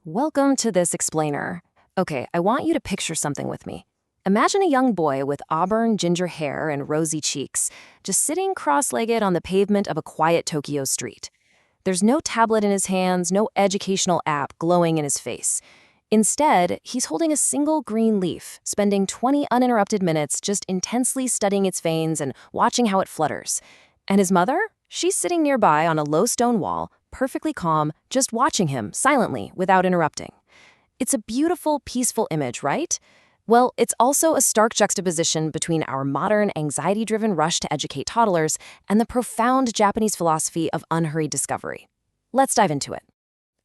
Welcome to this explainer. Okay, I want you to picture something with me. Imagine a young boy with auburn ginger hair and rosy cheeks, just sitting cross-legged on the pavement of a quiet Tokyo street. There's no tablet in his hands, no educational app glowing in his face. Instead, he's holding a single green leaf, spending 20 uninterrupted minutes just intensely studying its veins and watching how it flutters. And his mother? She's sitting nearby on a low stone wall, perfectly calm, just watching him silently without interrupting. It's a beautiful, peaceful image, right? Well, it's also a stark juxtaposition between our modern, anxiety-driven rush to educate toddlers and the profound Japanese philosophy of unhurried discovery. Let's dive into it.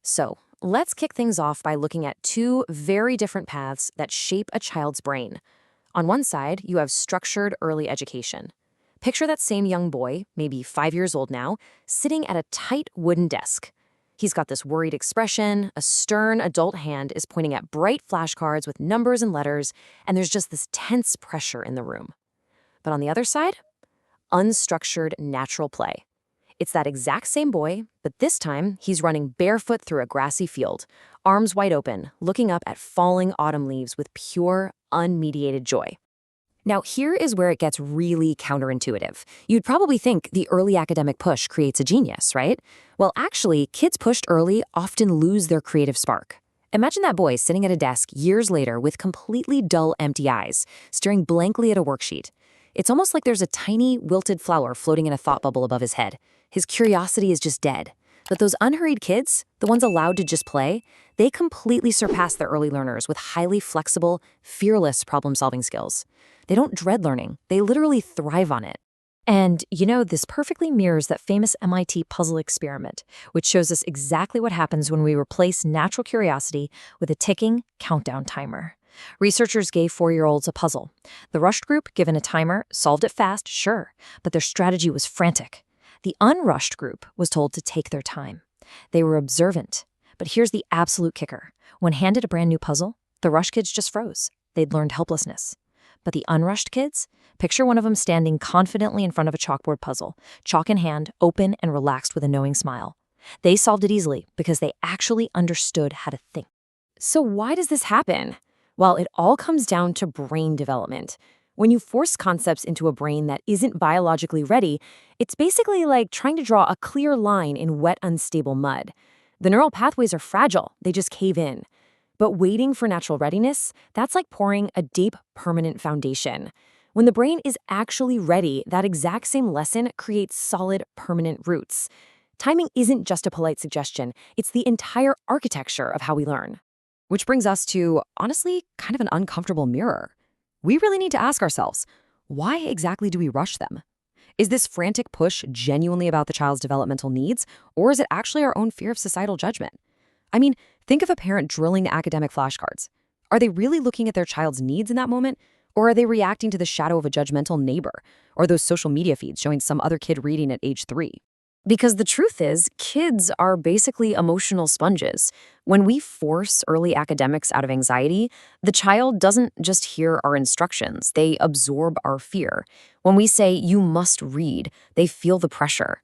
So, let's kick things off by looking at two very different paths that shape a child's brain. On one side, you have structured early education. Picture that same young boy, maybe 5 years old now, sitting at a tight wooden desk. He's got this worried expression, a stern adult hand is pointing at bright flashcards with numbers and letters, and there's just this tense pressure in the room. But on the other side, unstructured natural play. It's that exact same boy, but this time he's running barefoot through a grassy field, arms wide open, looking up at falling autumn leaves with pure, unmediated joy. Now, here is where it gets really counterintuitive. You'd probably think the early academic push creates a genius, right? Well, actually, kids pushed early often lose their creative spark. Imagine that boy sitting at a desk years later with completely dull, empty eyes, staring blankly at a worksheet. It's almost like there's a tiny, wilted flower floating in a thought bubble above his head. His curiosity is just dead. But those unhurried kids, the ones allowed to just play, they completely surpass their early learners with highly flexible, fearless problem-solving skills. They don't dread learning. They literally thrive on it. And, this perfectly mirrors that famous MIT puzzle experiment, which shows us exactly what happens when we replace natural curiosity with a ticking countdown timer. Researchers gave 4-year-olds a puzzle. The rushed group, given a timer, solved it fast, sure, but their strategy was frantic. The unrushed group was told to take their time. They were observant. But here's the absolute kicker. When handed a brand new puzzle, the rushed kids just froze. They'd learned helplessness. But the unrushed kids? Picture one of them standing confidently in front of a chalkboard puzzle, chalk in hand, open and relaxed with a knowing smile. They solved it easily because they actually understood how to think. So why does this happen? Well, it all comes down to brain development. When you force concepts into a brain that isn't biologically ready, it's basically like trying to draw a clear line in wet, unstable mud. The neural pathways are fragile, they just cave in. But waiting for natural readiness, that's like pouring a deep, permanent foundation. When the brain is actually ready, that exact same lesson creates solid, permanent roots. Timing isn't just a polite suggestion, it's the entire architecture of how we learn. Which brings us to, honestly, kind of an uncomfortable mirror. We really need to ask ourselves, why exactly do we rush them? Is this frantic push genuinely about the child's developmental needs, or is it actually our own fear of societal judgment? I mean, think of a parent drilling the academic flashcards. Are they really looking at their child's needs in that moment, or are they reacting to the shadow of a judgmental neighbor, or those social media feeds showing some other kid reading at age 3? Because the truth is, kids are basically emotional sponges. When we force early academics out of anxiety, the child doesn't just hear our instructions, they absorb our fear. When we say, you must read, they feel the pressure.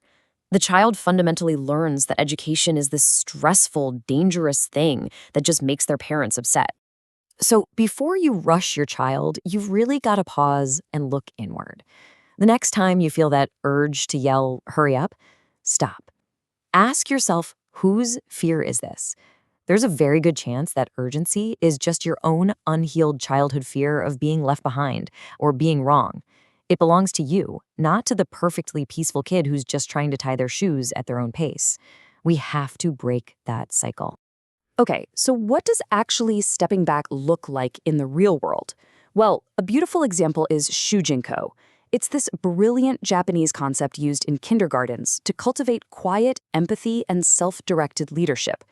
The child fundamentally learns that education is this stressful, dangerous thing that just makes their parents upset. So before you rush your child, you've really got to pause and look inward. The next time you feel that urge to yell, hurry up, stop. Ask yourself, whose fear is this? There's a very good chance that urgency is just your own unhealed childhood fear of being left behind or being wrong. It belongs to you, not to the perfectly peaceful kid who's just trying to tie their shoes at their own pace. We have to break that cycle. Okay, so what does actually stepping back look like in the real world? Well, a beautiful example is shujinko. It's this brilliant Japanese concept used in kindergartens to cultivate quiet empathy and self-directed leadership.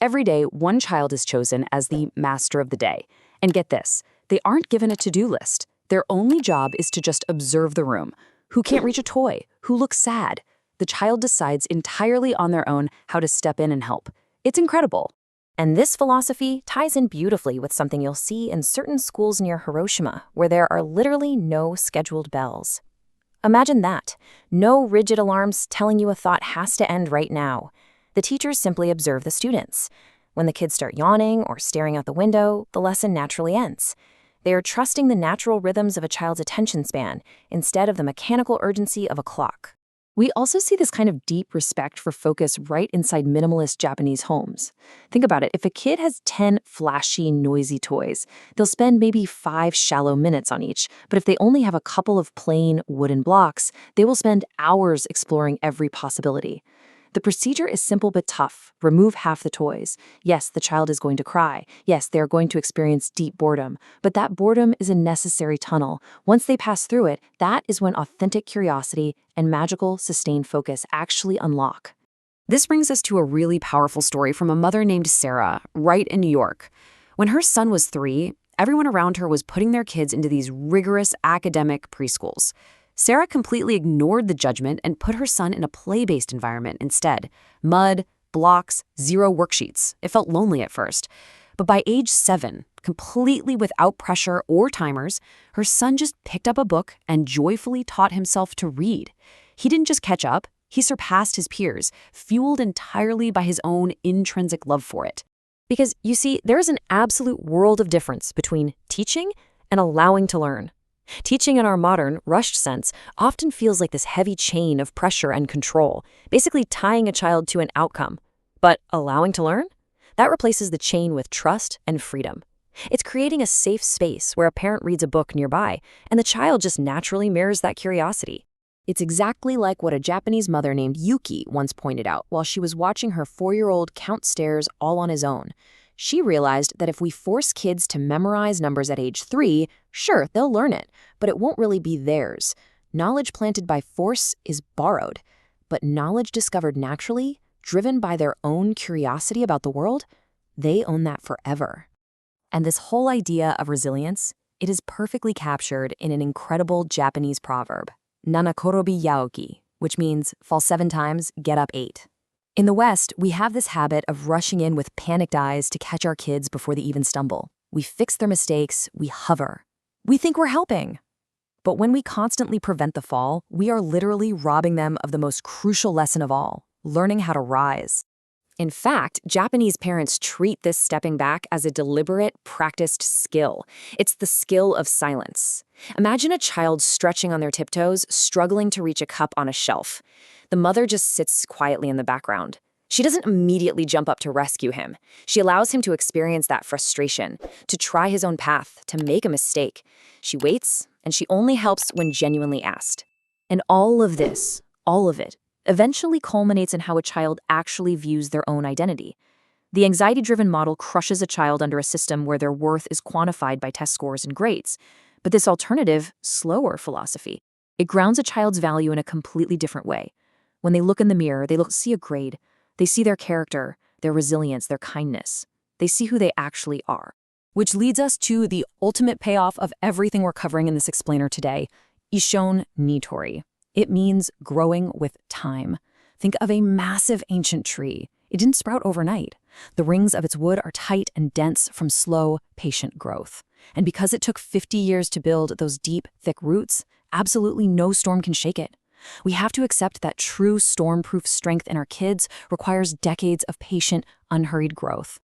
Every day, one child is chosen as the master of the day. And get this, they aren't given a to-do list. Their only job is to just observe the room. Who can't reach a toy? Who looks sad? The child decides entirely on their own how to step in and help. It's incredible. And this philosophy ties in beautifully with something you'll see in certain schools near Hiroshima, where there are literally no scheduled bells. Imagine that. No rigid alarms telling you a thought has to end right now. The teachers simply observe the students. When the kids start yawning or staring out the window, the lesson naturally ends. They are trusting the natural rhythms of a child's attention span instead of the mechanical urgency of a clock. We also see this kind of deep respect for focus right inside minimalist Japanese homes. Think about it. If a kid has 10 flashy, noisy toys, they'll spend maybe 5 shallow minutes on each. But if they only have a couple of plain wooden blocks, they will spend hours exploring every possibility. The procedure is simple but tough. Remove half the toys. Yes, the child is going to cry. Yes, they are going to experience deep boredom. But that boredom is a necessary tunnel. Once they pass through it, that is when authentic curiosity and magical, sustained focus actually unlock. This brings us to a really powerful story from a mother named Sarah, right in New York. When her son was 3, everyone around her was putting their kids into these rigorous academic preschools. Sarah completely ignored the judgment and put her son in a play-based environment instead. Mud, blocks, 0 worksheets. It felt lonely at first. But by age 7, completely without pressure or timers, her son just picked up a book and joyfully taught himself to read. He didn't just catch up, he surpassed his peers, fueled entirely by his own intrinsic love for it. Because, you see, there is an absolute world of difference between teaching and allowing to learn. Teaching in our modern, rushed sense often feels like this heavy chain of pressure and control, basically tying a child to an outcome. But allowing to learn? That replaces the chain with trust and freedom. It's creating a safe space where a parent reads a book nearby, and the child just naturally mirrors that curiosity. It's exactly like what a Japanese mother named Yuki once pointed out while she was watching her 4-year-old count stairs all on his own. She realized that if we force kids to memorize numbers at age 3, sure, they'll learn it, but it won't really be theirs. Knowledge planted by force is borrowed, but knowledge discovered naturally, driven by their own curiosity about the world, they own that forever. And this whole idea of resilience, it is perfectly captured in an incredible Japanese proverb, nanakorobi yaoki, which means fall 7 times, get up 8. In the West, we have this habit of rushing in with panicked eyes to catch our kids before they even stumble. We fix their mistakes, we hover. We think we're helping. But when we constantly prevent the fall, we are literally robbing them of the most crucial lesson of all, learning how to rise. In fact, Japanese parents treat this stepping back as a deliberate, practiced skill. It's the skill of silence. Imagine a child stretching on their tiptoes, struggling to reach a cup on a shelf. The mother just sits quietly in the background. She doesn't immediately jump up to rescue him. She allows him to experience that frustration, to try his own path, to make a mistake. She waits, and she only helps when genuinely asked. And all of this, all of it, eventually culminates in how a child actually views their own identity. The anxiety-driven model crushes a child under a system where their worth is quantified by test scores and grades. But this alternative, slower philosophy, it grounds a child's value in a completely different way. When they look in the mirror, they see a grade. They see their character, their resilience, their kindness. They see who they actually are. Which leads us to the ultimate payoff of everything we're covering in this explainer today, Ishon Nitori. It means growing with time. Think of a massive ancient tree. It didn't sprout overnight. The rings of its wood are tight and dense from slow, patient growth. And because it took 50 years to build those deep, thick roots, absolutely no storm can shake it. We have to accept that true storm-proof strength in our kids requires decades of patient, unhurried growth.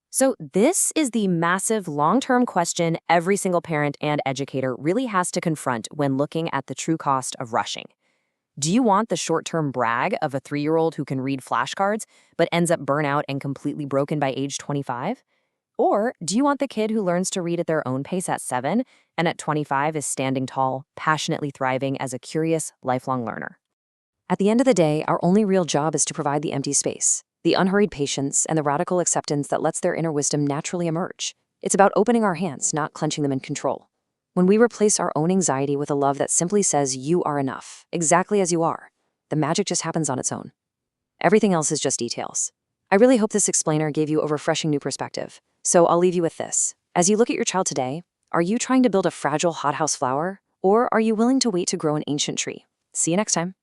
So this is the massive long-term question every single parent and educator really has to confront when looking at the true cost of rushing. Do you want the short-term brag of a 3-year-old who can read flashcards but ends up burnout and completely broken by age 25? Or do you want the kid who learns to read at their own pace at 7 and at 25 is standing tall, passionately thriving as a curious, lifelong learner? At the end of the day, our only real job is to provide the empty space, the unhurried patience, and the radical acceptance that lets their inner wisdom naturally emerge. It's about opening our hands, not clenching them in control. When we replace our own anxiety with a love that simply says you are enough, exactly as you are, the magic just happens on its own. Everything else is just details. I really hope this explainer gave you a refreshing new perspective. So I'll leave you with this. As you look at your child today, are you trying to build a fragile hothouse flower, or are you willing to wait to grow an ancient tree? See you next time.